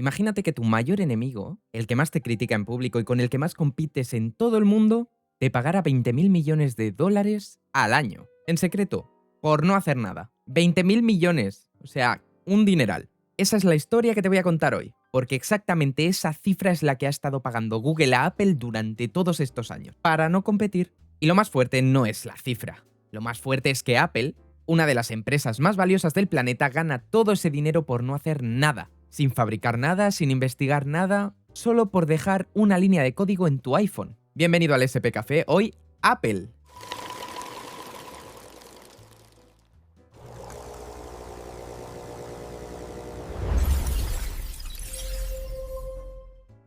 Imagínate que tu mayor enemigo, el que más te critica en público y con el que más compites en todo el mundo, te pagara 20.000 millones de dólares al año, en secreto, por no hacer nada. 20.000 millones, o sea, un dineral. Esa es la historia que te voy a contar hoy, porque exactamente esa cifra es la que ha estado pagando Google a Apple durante todos estos años, para no competir. Y lo más fuerte no es la cifra. Lo más fuerte es que Apple, una de las empresas más valiosas del planeta, gana todo ese dinero por no hacer nada. Sin fabricar nada, sin investigar nada, solo por dejar una línea de código en tu iPhone. Bienvenido al SP Café, hoy Apple.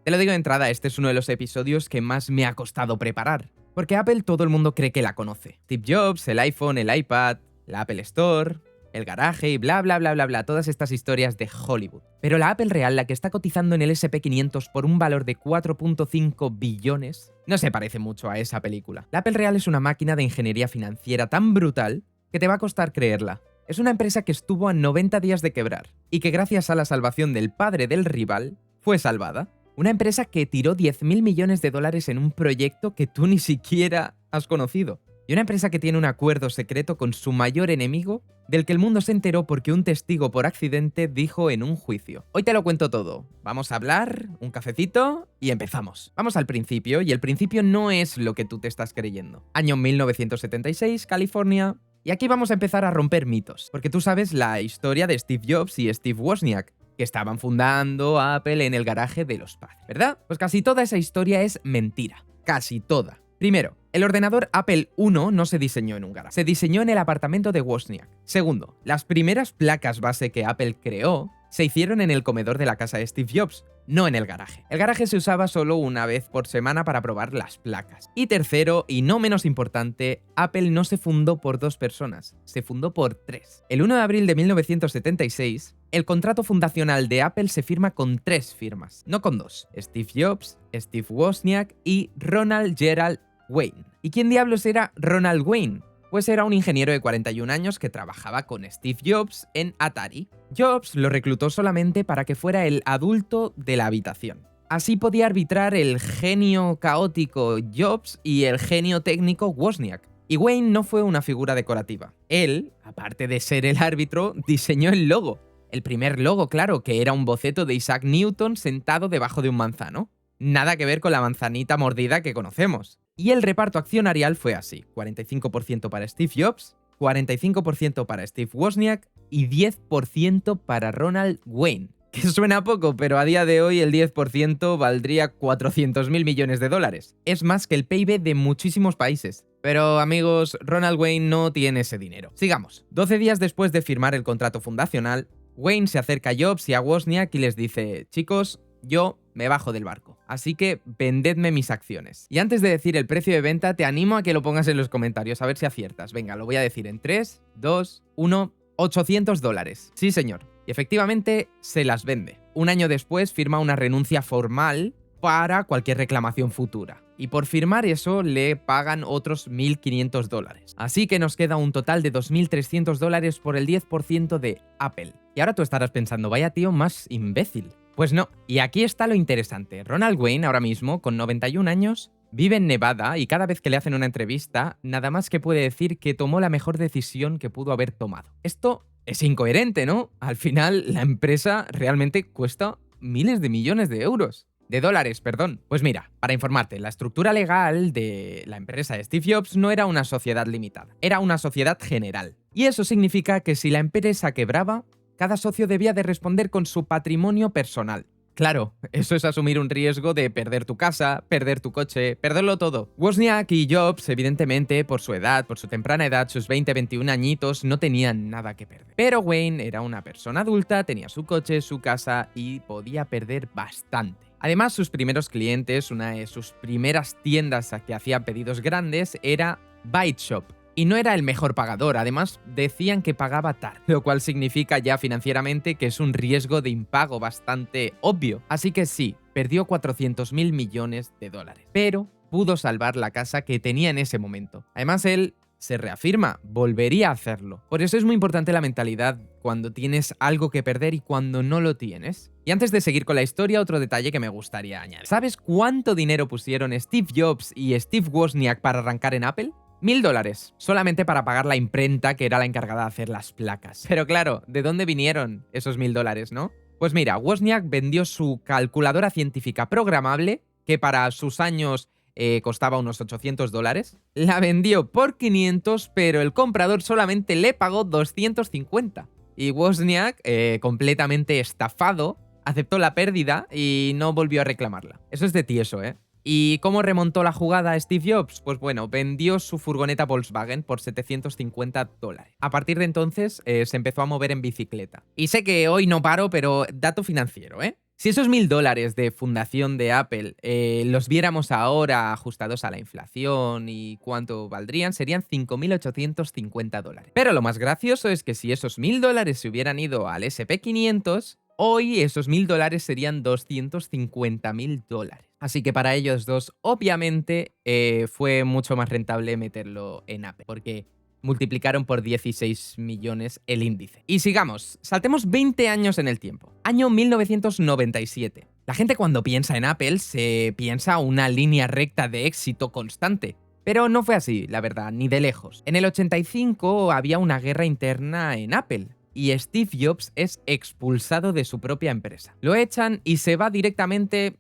Te lo digo de entrada, este es uno de los episodios que más me ha costado preparar. Porque Apple todo el mundo cree que la conoce. Steve Jobs, el iPhone, el iPad, la Apple Store, el garaje y bla bla bla bla bla, todas estas historias de Hollywood. Pero la Apple real, la que está cotizando en el S&P 500 por un valor de 4.5 billones, no se parece mucho a esa película. La Apple real es una máquina de ingeniería financiera tan brutal que te va a costar creerla. Es una empresa que estuvo a 90 días de quebrar y que gracias a la salvación del padre del rival fue salvada. Una empresa que tiró 10.000 millones de dólares en un proyecto que tú ni siquiera has conocido. Y una empresa que tiene un acuerdo secreto con su mayor enemigo, del que el mundo se enteró porque un testigo por accidente dijo en un juicio. Hoy te lo cuento todo. Vamos a hablar, un cafecito y empezamos. Vamos al principio, y el principio no es lo que tú te estás creyendo. Año 1976, California. Y aquí vamos a empezar a romper mitos, porque tú sabes la historia de Steve Jobs y Steve Wozniak, que estaban fundando Apple en el garaje de los padres, ¿verdad? Pues casi toda esa historia es mentira. Casi toda. Primero, el ordenador Apple I no se diseñó en un garaje, se diseñó en el apartamento de Wozniak. Segundo, las primeras placas base que Apple creó se hicieron en el comedor de la casa de Steve Jobs, no en el garaje. El garaje se usaba solo una vez por semana para probar las placas. Y tercero, y no menos importante, Apple no se fundó por 2 personas, se fundó por 3. El 1 de abril de 1976, el contrato fundacional de Apple se firma con 3 firmas, no con 2. Steve Jobs, Steve Wozniak y Ronald Gerald Wayne. ¿Y quién diablos era Ronald Wayne? Pues era un ingeniero de 41 años que trabajaba con Steve Jobs en Atari. Jobs lo reclutó solamente para que fuera el adulto de la habitación. Así podía arbitrar el genio caótico Jobs y el genio técnico Wozniak. Y Wayne no fue una figura decorativa. Él, aparte de ser el árbitro, diseñó el logo. El primer logo, claro, que era un boceto de Isaac Newton sentado debajo de un manzano. Nada que ver con la manzanita mordida que conocemos. Y el reparto accionarial fue así: 45% para Steve Jobs, 45% para Steve Wozniak y 10% para Ronald Wayne. Que suena poco, pero a día de hoy el 10% valdría 400.000 millones de dólares. Es más que el PIB de muchísimos países. Pero amigos, Ronald Wayne no tiene ese dinero. Sigamos. 12 días después de firmar el contrato fundacional, Wayne se acerca a Jobs y a Wozniak y les dice: chicos, yo me bajo del barco, así que vendedme mis acciones. Y antes de decir el precio de venta, te animo a que lo pongas en los comentarios, a ver si aciertas. Venga, lo voy a decir en 3, 2, 1... $800. Sí, señor. Y efectivamente se las vende. Un año después firma una renuncia formal para cualquier reclamación futura. Y por firmar eso le pagan otros $1.500. Así que nos queda un total de $2.300 por el 10% de Apple. Y ahora tú estarás pensando, vaya tío más imbécil. Pues no, y aquí está lo interesante. Ronald Wayne, ahora mismo, con 91 años, vive en Nevada y cada vez que le hacen una entrevista, nada más que puede decir que tomó la mejor decisión que pudo haber tomado. Esto es incoherente, ¿no? Al final, la empresa realmente cuesta miles de millones de euros. De dólares, perdón. Pues mira, para informarte, la estructura legal de la empresa de Steve Jobs no era una sociedad limitada, era una sociedad general. Y eso significa que si la empresa quebraba, cada socio debía de responder con su patrimonio personal. Claro, eso es asumir un riesgo de perder tu casa, perder tu coche, perderlo todo. Wozniak y Jobs, evidentemente, por su edad, por su temprana edad, sus 20-21 añitos, no tenían nada que perder. Pero Wayne era una persona adulta, tenía su coche, su casa y podía perder bastante. Además, sus primeros clientes, una de sus primeras tiendas a que hacían pedidos grandes, era ByteShop. Y no era el mejor pagador, además decían que pagaba tarde, lo cual significa ya financieramente que es un riesgo de impago bastante obvio. Así que sí, perdió 400.000 millones de dólares, pero pudo salvar la casa que tenía en ese momento. Además, él se reafirma, volvería a hacerlo. Por eso es muy importante la mentalidad cuando tienes algo que perder y cuando no lo tienes. Y antes de seguir con la historia, otro detalle que me gustaría añadir. ¿Sabes cuánto dinero pusieron Steve Jobs y Steve Wozniak para arrancar en Apple? $1000, solamente para pagar la imprenta que era la encargada de hacer las placas. Pero claro, ¿de dónde vinieron esos $1000, no? Pues mira, Wozniak vendió su calculadora científica programable, que para sus años costaba unos $800, la vendió por 500, pero el comprador solamente le pagó 250. Y Wozniak, completamente estafado, aceptó la pérdida y no volvió a reclamarla. Eso es de tieso, ¿eh? ¿Y cómo remontó la jugada Steve Jobs? Pues bueno, vendió su furgoneta Volkswagen por $750. A partir de entonces se empezó a mover en bicicleta. Y sé que hoy no paro, pero dato financiero, ¿eh? Si esos $1000 de fundación de Apple los viéramos ahora ajustados a la inflación y cuánto valdrían, serían $5850. Pero lo más gracioso es que si esos $1000 se hubieran ido al SP500, hoy esos $1000 serían $250.000. Así que para ellos dos, obviamente, fue mucho más rentable meterlo en Apple, porque multiplicaron por 16 millones el índice. Y sigamos, saltemos 20 años en el tiempo. Año 1997. La gente cuando piensa en Apple se piensa una línea recta de éxito constante. Pero no fue así, la verdad, ni de lejos. En el 85 había una guerra interna en Apple y Steve Jobs es expulsado de su propia empresa. Lo echan y se va directamente...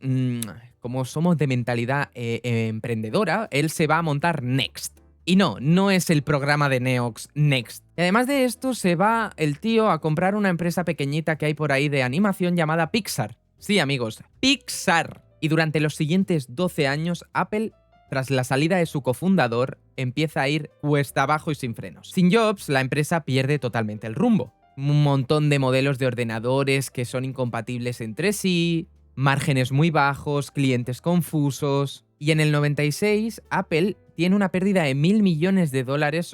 como somos de mentalidad emprendedora, él se va a montar Next. Y no es el programa de Neox Next. Y además de esto, se va el tío a comprar una empresa pequeñita que hay por ahí de animación llamada Pixar. Sí, amigos, Pixar. Y durante los siguientes 12 años, Apple, tras la salida de su cofundador, empieza a ir cuesta abajo y sin frenos. Sin Jobs, la empresa pierde totalmente el rumbo. Un montón de modelos de ordenadores que son incompatibles entre sí, márgenes muy bajos, clientes confusos... Y en el 96, Apple tiene una pérdida de $1.000 millones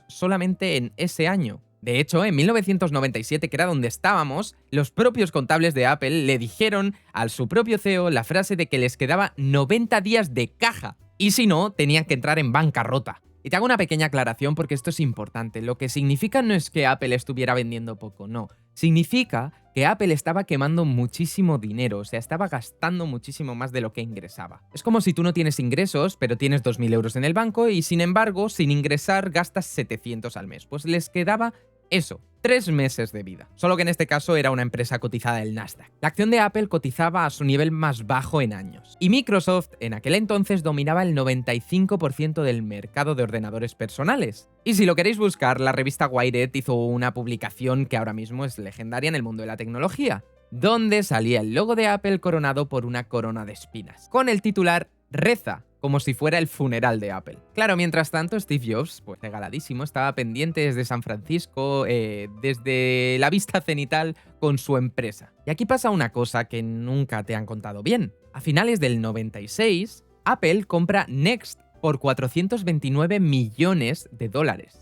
solamente en ese año. De hecho, en 1997, que era donde estábamos, los propios contables de Apple le dijeron al su propio CEO la frase de que les quedaba 90 días de caja. Y si no, tenían que entrar en bancarrota. Y te hago una pequeña aclaración porque esto es importante. Lo que significa no es que Apple estuviera vendiendo poco, no. Significa que Apple estaba quemando muchísimo dinero, o sea, estaba gastando muchísimo más de lo que ingresaba. Es como si tú no tienes ingresos, pero tienes 2.000 euros en el banco y sin embargo, sin ingresar, gastas 700 al mes. Pues les quedaba eso, 3 meses de vida. Solo que en este caso era una empresa cotizada del Nasdaq. La acción de Apple cotizaba a su nivel más bajo en años. Y Microsoft en aquel entonces dominaba el 95% del mercado de ordenadores personales. Y si lo queréis buscar, la revista Wired hizo una publicación que ahora mismo es legendaria en el mundo de la tecnología, donde salía el logo de Apple coronado por una corona de espinas, con el titular "Reza", como si fuera el funeral de Apple. Claro, mientras tanto, Steve Jobs, pues regaladísimo, estaba pendiente desde San Francisco, desde la vista cenital con su empresa. Y aquí pasa una cosa que nunca te han contado bien. A finales del 96, Apple compra Next por $429 millones.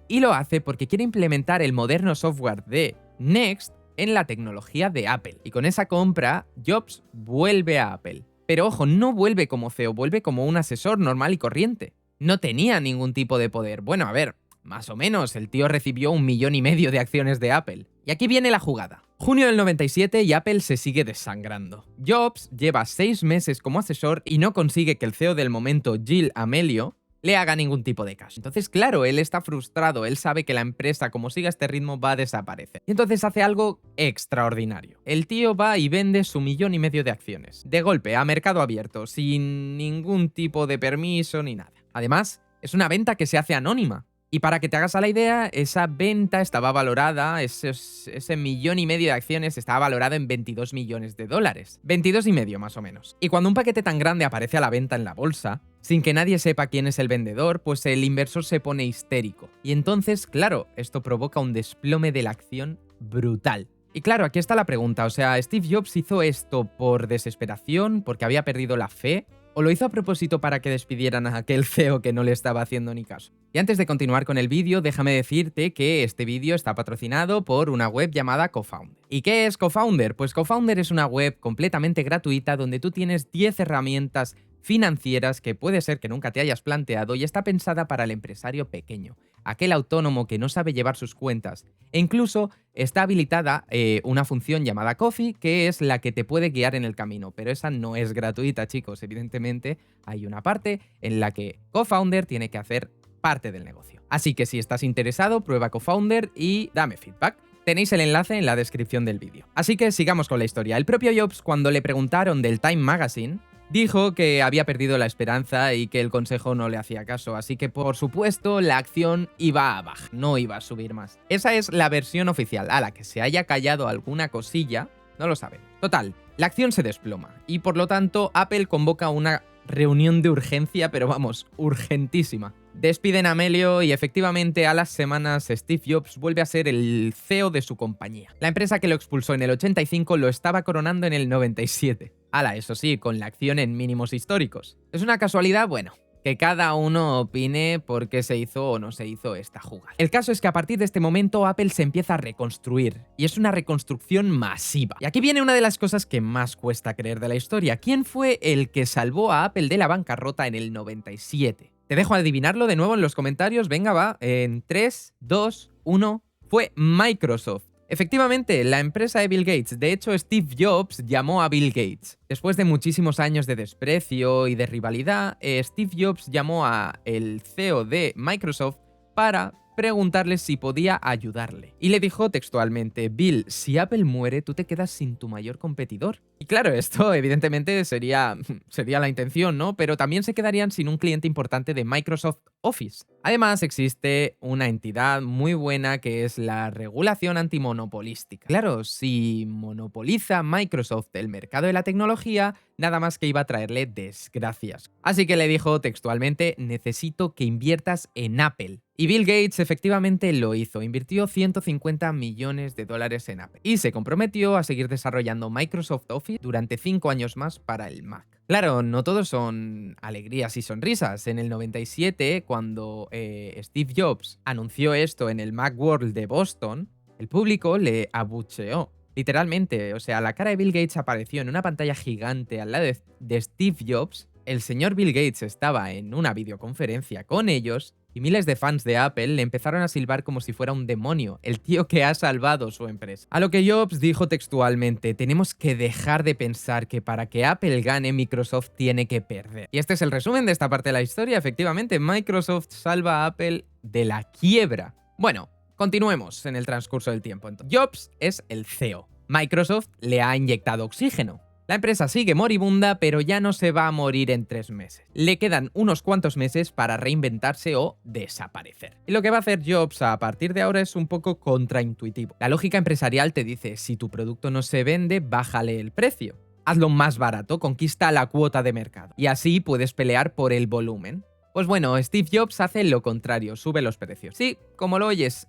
Y lo hace porque quiere implementar el moderno software de Next en la tecnología de Apple. Y con esa compra, Jobs vuelve a Apple. Pero ojo, no vuelve como CEO, vuelve como un asesor normal y corriente. No tenía ningún tipo de poder. Bueno, a ver, más o menos, el tío recibió 1,5 millones de acciones de Apple. Y aquí viene la jugada. Junio del 97 y Apple se sigue desangrando. Jobs lleva 6 meses como asesor y no consigue que el CEO del momento, Gil Amelio, le haga ningún tipo de caso. Entonces, claro, él está frustrado, él sabe que la empresa, como siga este ritmo, va a desaparecer. Y entonces hace algo extraordinario. El tío va y vende su 1,5 millones de acciones. De golpe, a mercado abierto, sin ningún tipo de permiso ni nada. Además, es una venta que se hace anónima. Y para que te hagas a la idea, esa venta estaba valorada, ese 1,5 millones de acciones estaba valorado en $22 millones. 22,5 más o menos. Y cuando un paquete tan grande aparece a la venta en la bolsa, sin que nadie sepa quién es el vendedor, pues el inversor se pone histérico. Y entonces, claro, esto provoca un desplome de la acción brutal. Y claro, aquí está la pregunta, o sea, ¿Steve Jobs hizo esto por desesperación, porque había perdido la fe? ¿O lo hizo a propósito para que despidieran a aquel CEO que no le estaba haciendo ni caso? Y antes de continuar con el vídeo, déjame decirte que este vídeo está patrocinado por una web llamada Cofounder. ¿Y qué es Cofounder? Pues Cofounder es una web completamente gratuita donde tú tienes 10 herramientas financieras que puede ser que nunca te hayas planteado y está pensada para el empresario pequeño, aquel autónomo que no sabe llevar sus cuentas. E incluso está habilitada una función llamada Coffee, que es la que te puede guiar en el camino, pero esa no es gratuita, chicos. Evidentemente hay una parte en la que Cofounder tiene que hacer parte del negocio. Así que si estás interesado, prueba Cofounder y dame feedback. Tenéis el enlace en la descripción del vídeo. Así que sigamos con la historia. El propio Jobs, cuando le preguntaron del Time Magazine, dijo que había perdido la esperanza y que el consejo no le hacía caso, así que por supuesto la acción iba a bajar, no iba a subir más. Esa es la versión oficial. A la que se haya callado alguna cosilla, no lo saben. Total, la acción se desploma y por lo tanto Apple convoca una reunión de urgencia, pero vamos, urgentísima. Despiden a Amelio y efectivamente a las semanas Steve Jobs vuelve a ser el CEO de su compañía. La empresa que lo expulsó en el 85 lo estaba coronando en el 97. Eso sí, con la acción en mínimos históricos. ¿Es una casualidad? Bueno, que cada uno opine por qué se hizo o no se hizo esta jugada. El caso es que a partir de este momento Apple se empieza a reconstruir, y es una reconstrucción masiva. Y aquí viene una de las cosas que más cuesta creer de la historia. ¿Quién fue el que salvó a Apple de la bancarrota en el 97? Te dejo adivinarlo de nuevo en los comentarios. Venga, va. En 3, 2, 1. Fue Microsoft. Efectivamente, la empresa de Bill Gates. De hecho, Steve Jobs llamó a Bill Gates. Después de muchísimos años de desprecio y de rivalidad, Steve Jobs llamó a el CEO de Microsoft para preguntarle si podía ayudarle. Y le dijo textualmente: Bill, si Apple muere, tú te quedas sin tu mayor competidor. Y claro, esto evidentemente sería la intención, ¿no? Pero también se quedarían sin un cliente importante de Microsoft Office. Además, existe una entidad muy buena que es la regulación antimonopolística. Claro, si monopoliza Microsoft el mercado de la tecnología, nada más que iba a traerle desgracias. Así que le dijo textualmente: necesito que inviertas en Apple. Y Bill Gates efectivamente lo hizo, invirtió 150 millones de dólares en Apple y se comprometió a seguir desarrollando Microsoft Office durante 5 años más para el Mac. Claro, no todos son alegrías y sonrisas. En el 97, cuando Steve Jobs anunció esto en el Macworld de Boston, el público le abucheó. Literalmente, o sea, la cara de Bill Gates apareció en una pantalla gigante al lado de Steve Jobs. El señor Bill Gates estaba en una videoconferencia con ellos y miles de fans de Apple le empezaron a silbar como si fuera un demonio, el tío que ha salvado su empresa. A lo que Jobs dijo textualmente: tenemos que dejar de pensar que para que Apple gane, Microsoft tiene que perder. Y este es el resumen de esta parte de la historia. Efectivamente, Microsoft salva a Apple de la quiebra. Bueno, continuemos en el transcurso del tiempo. Jobs es el CEO. Microsoft le ha inyectado oxígeno. La empresa sigue moribunda, pero ya no se va a morir en 3 meses. Le quedan unos cuantos meses para reinventarse o desaparecer. Y lo que va a hacer Jobs a partir de ahora es un poco contraintuitivo. La lógica empresarial te dice: si tu producto no se vende, bájale el precio. Hazlo más barato, conquista la cuota de mercado. Y así puedes pelear por el volumen. Pues bueno, Steve Jobs hace lo contrario, sube los precios. Sí, como lo oyes,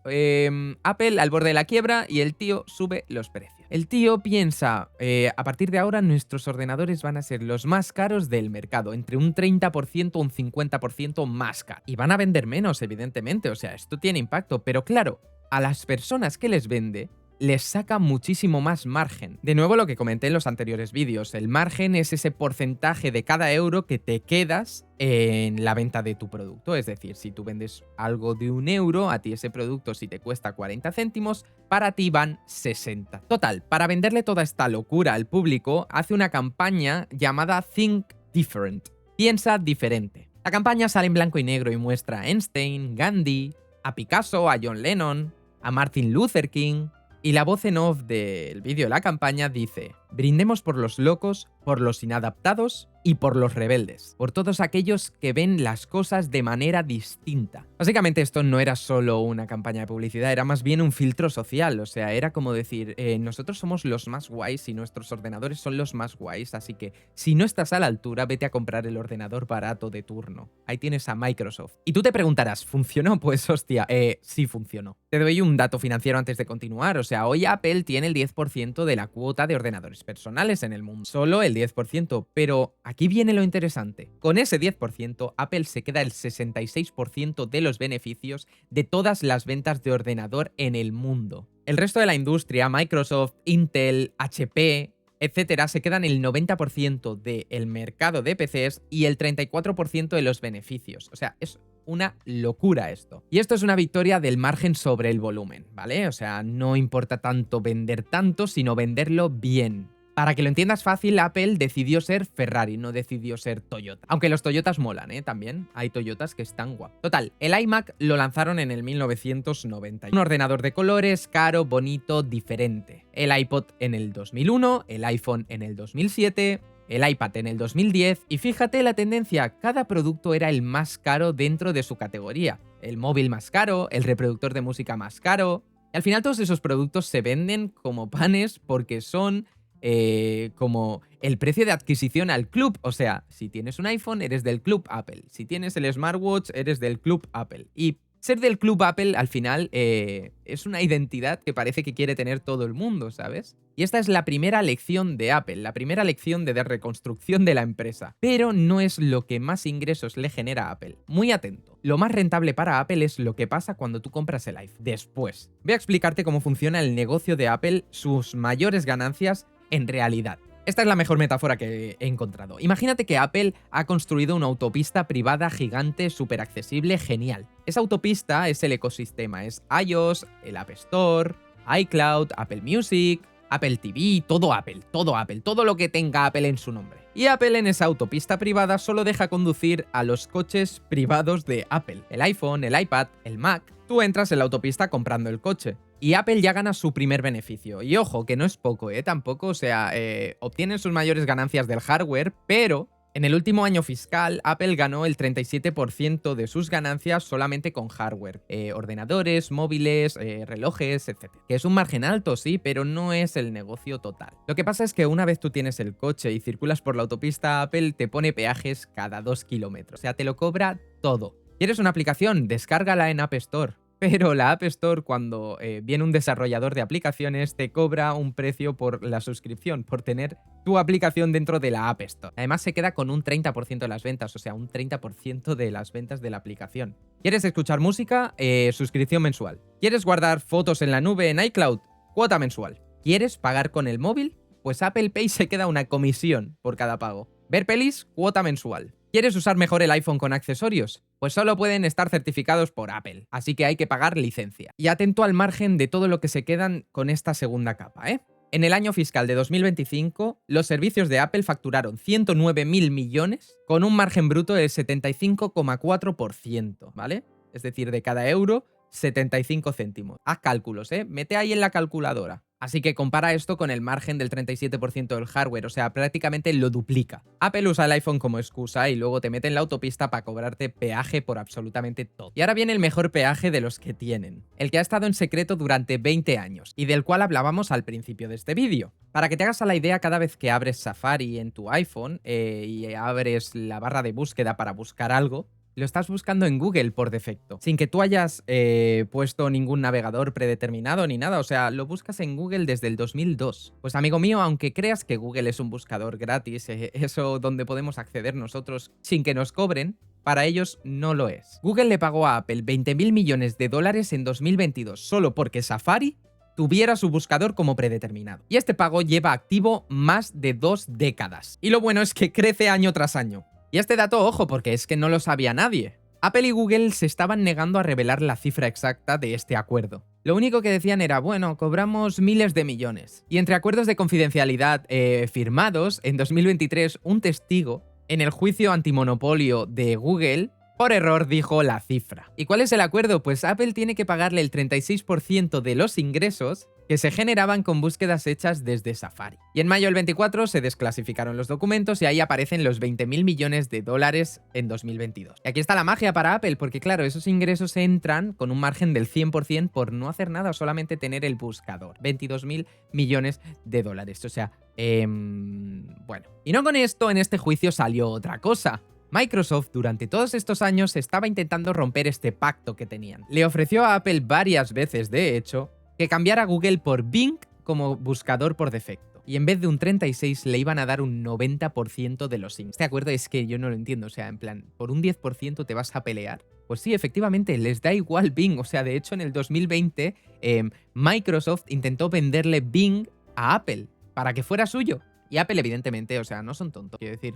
Apple al borde de la quiebra y el tío sube los precios. El tío piensa: a partir de ahora nuestros ordenadores van a ser los más caros del mercado, entre un 30% o un 50% más caro. Y van a vender menos, evidentemente, o sea, esto tiene impacto, pero claro, a las personas que les vende les saca muchísimo más margen. De nuevo, lo que comenté en los anteriores vídeos, el margen es ese porcentaje de cada euro que te quedas en la venta de tu producto. Es decir, si tú vendes algo de 1 euro, a ti ese producto, si te cuesta 40 céntimos, para ti van 60. Total, para venderle toda esta locura al público, hace una campaña llamada Think Different. Piensa diferente. La campaña sale en blanco y negro y muestra a Einstein, Gandhi, a Picasso, a John Lennon, a Martin Luther King. Y la voz en off del vídeo de la campaña dice: brindemos por los locos, por los inadaptados y por los rebeldes, por todos aquellos que ven las cosas de manera distinta. Básicamente esto no era solo una campaña de publicidad, era más bien un filtro social, o sea, era como decir: nosotros somos los más guays y nuestros ordenadores son los más guays, así que si no estás a la altura, vete a comprar el ordenador barato de turno. Ahí tienes a Microsoft. Y tú te preguntarás: ¿funcionó? Pues hostia, sí funcionó. Te doy un dato financiero antes de continuar, o sea, hoy Apple tiene el 10% de la cuota de ordenadores personales en el mundo, solo el 10%, pero aquí viene lo interesante. Con ese 10%, Apple se queda el 66% de los beneficios de todas las ventas de ordenador en el mundo. El resto de la industria, Microsoft, Intel, HP, etcétera, se quedan el 90% del mercado de PCs y el 34% de los beneficios. O sea, es una locura esto. Y esto es una victoria del margen sobre el volumen, ¿vale? O sea, no importa tanto vender tanto, sino venderlo bien. Para que lo entiendas fácil, Apple decidió ser Ferrari, no decidió ser Toyota. Aunque los Toyotas molan, también hay Toyotas que están guapos. Total, el iMac lo lanzaron en el 1990. Un ordenador de colores, caro, bonito, diferente. El iPod en el 2001, el iPhone en el 2007... el iPad en el 2010, y fíjate la tendencia, cada producto era el más caro dentro de su categoría. El móvil más caro, el reproductor de música más caro. Al final todos esos productos se venden como panes porque son como el precio de adquisición al club. O sea, si tienes un iPhone, eres del club Apple. Si tienes el smartwatch, eres del club Apple. Y ser del club Apple, al final, es una identidad que parece que quiere tener todo el mundo, ¿sabes? Y esta es la primera lección de Apple, la primera lección de reconstrucción de la empresa. Pero no es lo que más ingresos le genera a Apple. Muy atento. Lo más rentable para Apple es lo que pasa cuando tú compras el iPhone. Después, voy a explicarte cómo funciona el negocio de Apple, sus mayores ganancias en realidad. Esta es la mejor metáfora que he encontrado. Imagínate que Apple ha construido una autopista privada gigante, súper accesible, genial. Esa autopista es el ecosistema, es iOS, el App Store, iCloud, Apple Music, Apple TV, todo Apple, todo lo que tenga Apple en su nombre. Y Apple en esa autopista privada solo deja conducir a los coches privados de Apple. El iPhone, el iPad, el Mac. Tú entras en la autopista comprando el coche. Y Apple ya gana su primer beneficio. Y ojo, que no es poco, tampoco, o sea, obtienen sus mayores ganancias del hardware, pero en el último año fiscal, Apple ganó el 37% de sus ganancias solamente con hardware. Ordenadores, móviles, relojes, etc. Que es un margen alto, sí, pero no es el negocio total. Lo que pasa es que una vez tú tienes el coche y circulas por la autopista, Apple te pone peajes cada 2 kilómetros. O sea, te lo cobra todo. ¿Quieres una aplicación? Descárgala en App Store. Pero la App Store, cuando viene un desarrollador de aplicaciones, te cobra un precio por la suscripción, por tener tu aplicación dentro de la App Store. Además, se queda con un 30% de las ventas, o sea, un 30% de las ventas de la aplicación. ¿Quieres escuchar música? Suscripción mensual. ¿Quieres guardar fotos en la nube en iCloud? Cuota mensual. ¿Quieres pagar con el móvil? Pues Apple Pay se queda una comisión por cada pago. ¿Ver pelis? Cuota mensual. ¿Quieres usar mejor el iPhone con accesorios? Pues solo pueden estar certificados por Apple, así que hay que pagar licencia. Y atento al margen de todo lo que se quedan con esta segunda capa, En el año fiscal de 2025, los servicios de Apple facturaron 109.000 millones con un margen bruto del 75,4%, ¿vale? Es decir, de cada euro, 75 céntimos. Haz cálculos, mete ahí en la calculadora. Así que compara esto con el margen del 37% del hardware, o sea, prácticamente lo duplica. Apple usa el iPhone como excusa y luego te mete en la autopista para cobrarte peaje por absolutamente todo. Y ahora viene el mejor peaje de los que tienen, el que ha estado en secreto durante 20 años y del cual hablábamos al principio de este vídeo. Para que te hagas a la idea, cada vez que abres Safari en tu iPhone y abres la barra de búsqueda para buscar algo, lo estás buscando en Google por defecto, sin que tú hayas puesto ningún navegador predeterminado ni nada, o sea, lo buscas en Google desde el 2002. Pues amigo mío, aunque creas que Google es un buscador gratis, eso donde podemos acceder nosotros sin que nos cobren, para ellos no lo es. Google le pagó a Apple 20.000 millones de dólares en 2022 solo porque Safari tuviera su buscador como predeterminado. Y este pago lleva activo más de 2 décadas. Y lo bueno es que crece año tras año. Y este dato, ojo, porque es que no lo sabía nadie. Apple y Google se estaban negando a revelar la cifra exacta de este acuerdo. Lo único que decían era, bueno, cobramos miles de millones. Y entre acuerdos de confidencialidad firmados, en 2023, un testigo en el juicio antimonopolio de Google, por error dijo la cifra. ¿Y cuál es el acuerdo? Pues Apple tiene que pagarle el 36% de los ingresos que se generaban con búsquedas hechas desde Safari. Y en mayo del 24 se desclasificaron los documentos y ahí aparecen los 20.000 millones de dólares en 2022. Y aquí está la magia para Apple, porque claro, esos ingresos entran con un margen del 100% por no hacer nada, solamente tener el buscador. 22.000 millones de dólares. O sea, bueno. Y no con esto, en este juicio salió otra cosa. Microsoft durante todos estos años estaba intentando romper este pacto que tenían. Le ofreció a Apple varias veces, de hecho, que cambiara Google por Bing como buscador por defecto. Y en vez de un 36 le iban a dar un 90% de los ingresos. Este acuerdo es que yo no lo entiendo, o sea, en plan, ¿por un 10% te vas a pelear? Pues sí, efectivamente, les da igual Bing. O sea, de hecho, en el 2020 Microsoft intentó venderle Bing a Apple para que fuera suyo. Y Apple, evidentemente, o sea, no son tontos. Quiero decir,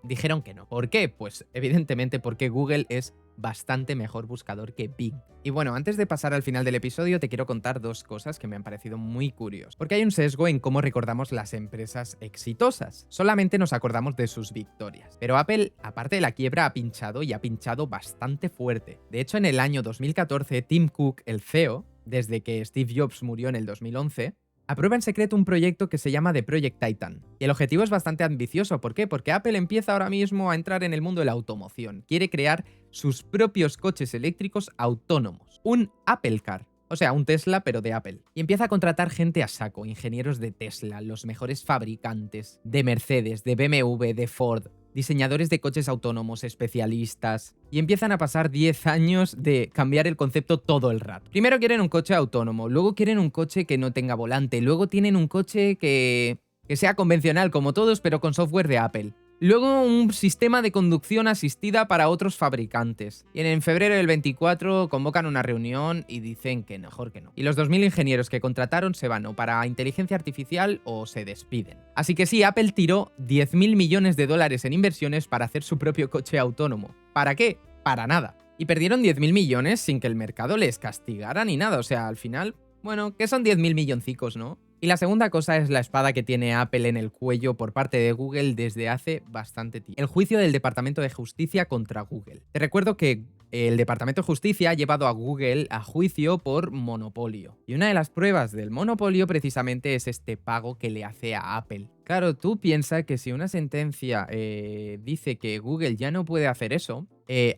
dijeron que no. ¿Por qué? Pues evidentemente porque Google es bastante mejor buscador que Bing. Y bueno, antes de pasar al final del episodio te quiero contar dos cosas que me han parecido muy curiosas. Porque hay un sesgo en cómo recordamos las empresas exitosas. Solamente nos acordamos de sus victorias. Pero Apple, aparte de la quiebra, ha pinchado y ha pinchado bastante fuerte. De hecho, en el año 2014, Tim Cook, el CEO, desde que Steve Jobs murió en el 2011, aprueba en secreto un proyecto que se llama The Project Titan. Y el objetivo es bastante ambicioso. ¿Por qué? Porque Apple empieza ahora mismo a entrar en el mundo de la automoción. Quiere crear sus propios coches eléctricos autónomos. Un Apple Car. O sea, un Tesla pero de Apple. Y empieza a contratar gente a saco, ingenieros de Tesla, los mejores fabricantes, de Mercedes, de BMW, de Ford, diseñadores de coches autónomos, especialistas, y empiezan a pasar 10 años de cambiar el concepto todo el rato. Primero quieren un coche autónomo, luego quieren un coche que no tenga volante, luego tienen un coche que sea convencional como todos pero con software de Apple. Luego un sistema de conducción asistida para otros fabricantes. Y en febrero del 24 convocan una reunión y dicen que mejor que no. Y los 2000 ingenieros que contrataron se van o para inteligencia artificial o se despiden. Así que sí, Apple tiró 10.000 millones de dólares en inversiones para hacer su propio coche autónomo. ¿Para qué? Para nada. Y perdieron 10.000 millones sin que el mercado les castigara ni nada. O sea, al final, bueno, ¿qué son 10.000 milloncicos, no? Y la segunda cosa es la espada que tiene Apple en el cuello por parte de Google desde hace bastante tiempo. El juicio del Departamento de Justicia contra Google. Te recuerdo que el Departamento de Justicia ha llevado a Google a juicio por monopolio. Y una de las pruebas del monopolio precisamente es este pago que le hace a Apple. Claro, tú piensas que si una sentencia dice que Google ya no puede hacer eso,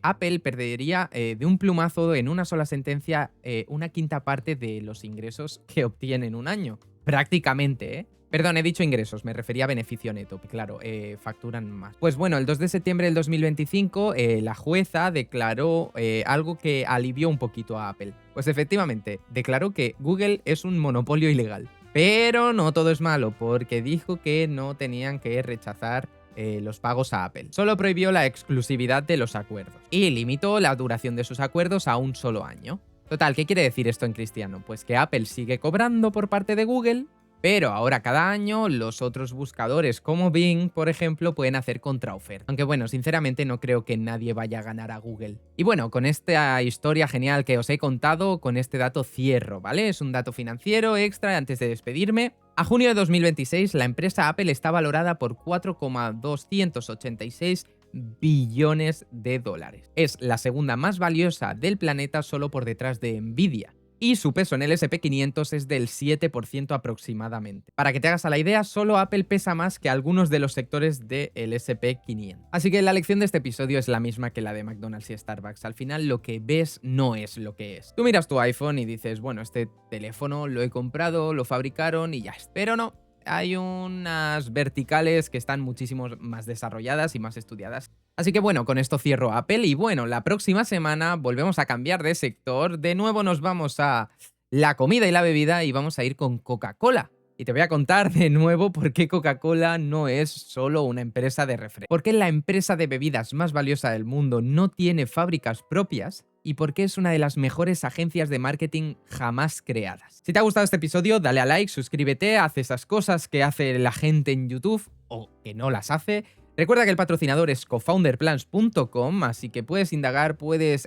Apple perdería de un plumazo en una sola sentencia una quinta parte de los ingresos que obtiene en un año. Prácticamente, ¿eh? Perdón, he dicho ingresos, me refería a beneficio neto, claro, facturan más. Pues bueno, el 2 de septiembre del 2025 la jueza declaró algo que alivió un poquito a Apple. Pues efectivamente, declaró que Google es un monopolio ilegal. Pero no todo es malo, porque dijo que no tenían que rechazar los pagos a Apple. Solo prohibió la exclusividad de los acuerdos y limitó la duración de sus acuerdos a un solo año. Total, ¿qué quiere decir esto en cristiano? Pues que Apple sigue cobrando por parte de Google, pero ahora cada año los otros buscadores como Bing, por ejemplo, pueden hacer contraoferta. Aunque bueno, sinceramente no creo que nadie vaya a ganar a Google. Y bueno, con esta historia genial que os he contado, con este dato cierro, ¿vale? Es un dato financiero extra antes de despedirme. A junio de 2026, la empresa Apple está valorada por 4,286 billones de dólares. Es la segunda más valiosa del planeta solo por detrás de Nvidia. Y su peso en el S&P 500 es del 7% aproximadamente. Para que te hagas a la idea, solo Apple pesa más que algunos de los sectores del S&P 500. Así que la lección de este episodio es la misma que la de McDonald's y Starbucks. Al final lo que ves no es lo que es. Tú miras tu iPhone y dices, bueno, este teléfono lo he comprado, lo fabricaron y ya está. Pero no. Hay unas verticales que están muchísimo más desarrolladas y más estudiadas. Así que bueno, con esto cierro Apple y bueno, la próxima semana volvemos a cambiar de sector. De nuevo nos vamos a la comida y la bebida y vamos a ir con Coca-Cola. Y te voy a contar de nuevo por qué Coca-Cola no es solo una empresa de refrescos. Por qué la empresa de bebidas más valiosa del mundo no tiene fábricas propias y por qué es una de las mejores agencias de marketing jamás creadas. Si te ha gustado este episodio, dale a like, suscríbete, haz esas cosas que hace la gente en YouTube o que no las hace. Recuerda que el patrocinador es cofounderplans.com, así que puedes indagar, puedes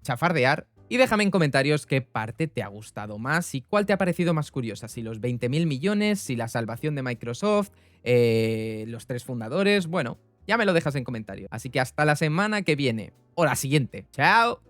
chafardear. Y déjame en comentarios qué parte te ha gustado más y cuál te ha parecido más curiosa, si los 20.000 millones, si la salvación de Microsoft, los 3 fundadores, bueno, ya me lo dejas en comentarios. Así que hasta la semana que viene, o la siguiente. ¡Chao!